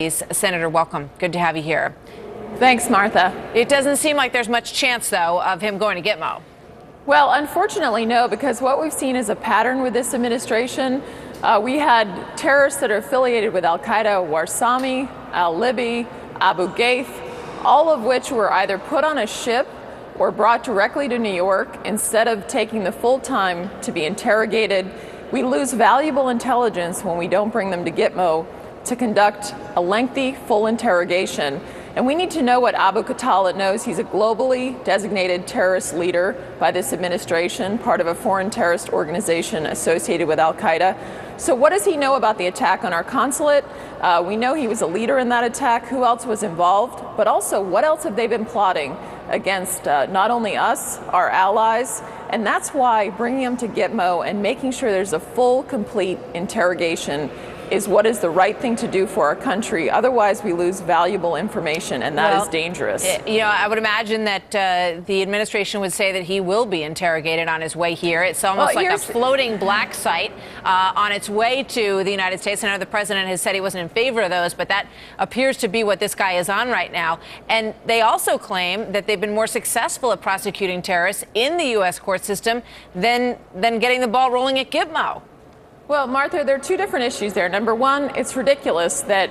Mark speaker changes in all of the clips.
Speaker 1: Senator, welcome. Good to have you here.
Speaker 2: Thanks, Martha.
Speaker 1: It doesn't seem like there's much chance, though, of him going to Gitmo.
Speaker 2: Well, unfortunately, no, because what we've seen is a pattern with this administration. We had terrorists that are affiliated with Al-Qaeda, Warsami, al-Libi, Abu Ghaith, all of which were either put on a ship or brought directly to New York instead of taking the full time to be interrogated. We lose valuable intelligence when we don't bring them to Gitmo to conduct a lengthy, full interrogation. And we need to know what Abu Khatallah knows. He's a globally designated terrorist leader by this administration, part of a foreign terrorist organization associated with Al-Qaeda. So what does he know about the attack on our consulate? We know he was a leader in that attack. Who else was involved? But also, what else have they been plotting against not only us, our allies? And that's why bringing him to Gitmo and making sure there's a full, complete interrogation is what is the right thing to do for our country. Otherwise, we lose valuable information, and that is dangerous.
Speaker 1: You know, I would imagine that the administration would say that he will be interrogated on his way here. It's almost like a floating black site on its way to the United States. I know the president has said he wasn't in favor of those, but that appears to be what this guy is on right now. And they also claim that they've been more successful at prosecuting terrorists in the U.S. court system than getting the ball rolling at Gitmo.
Speaker 2: Well, Martha, there are two different issues there. Number one, it's ridiculous that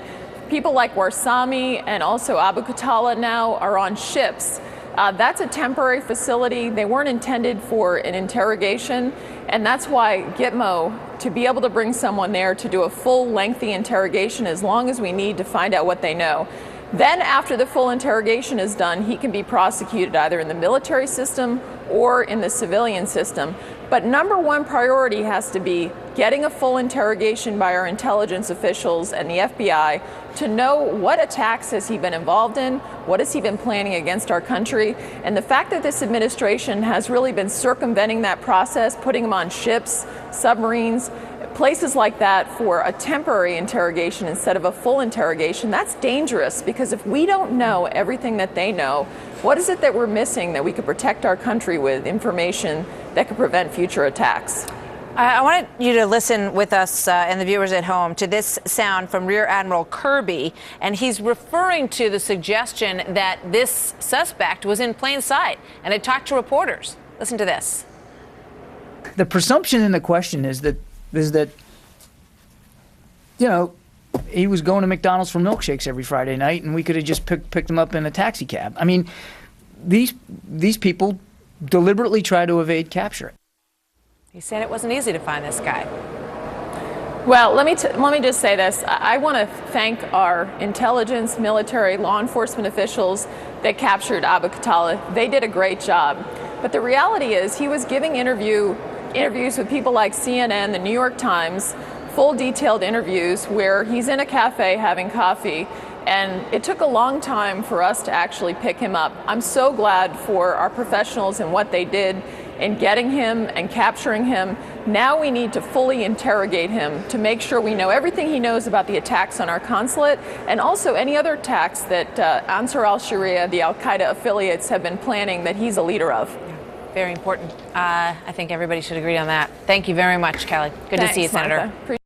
Speaker 2: people like Warsami and also Abu Khatallah now are on ships. That's a temporary facility. They weren't intended for an interrogation, and that's why Gitmo, to be able to bring someone there to do a full, lengthy interrogation as long as we need to find out what they know. Then after the full interrogation is done, he can be prosecuted either in the military system or in the civilian system. But number one priority has to be getting a full interrogation by our intelligence officials and the FBI to know what attacks has he been involved in, what has he been planning against our country. And the fact that this administration has really been circumventing that process, putting him on ships, submarines, places like that for a temporary interrogation instead of a full interrogation, that's dangerous, because if we don't know everything that they know, what is it that we're missing that we could protect our country with information that could prevent future attacks?
Speaker 1: I wanted you to listen with us and the viewers at home to this sound from Rear Admiral Kirby, and he's referring to the suggestion that this suspect was in plain sight and had talked to reporters. Listen to this.
Speaker 3: The presumption in the question is that, you know, he was going to McDonald's for milkshakes every Friday night, and we could have just picked him up in a taxi cab. I mean, these people deliberately try to evade capture.
Speaker 1: He said it wasn't easy to find this guy.
Speaker 2: Well, let me just say this. I want to thank our intelligence, military, law enforcement officials that captured Abu Khatallah. They did a great job. But the reality is he was giving interviews with people like CNN, the New York Times, full detailed interviews where he's in a cafe having coffee, and it took a long time for us to actually pick him up. I'm so glad for our professionals and what they did in getting him and capturing him. Now we need to fully interrogate him to make sure we know everything he knows about the attacks on our consulate and also any other attacks that Ansar al-Sharia, the Al-Qaeda affiliates, have been planning that he's a leader of.
Speaker 1: Very important. I think everybody should agree on that. Thank you very much, Kelly. Good to see you, Senator.
Speaker 2: Martha.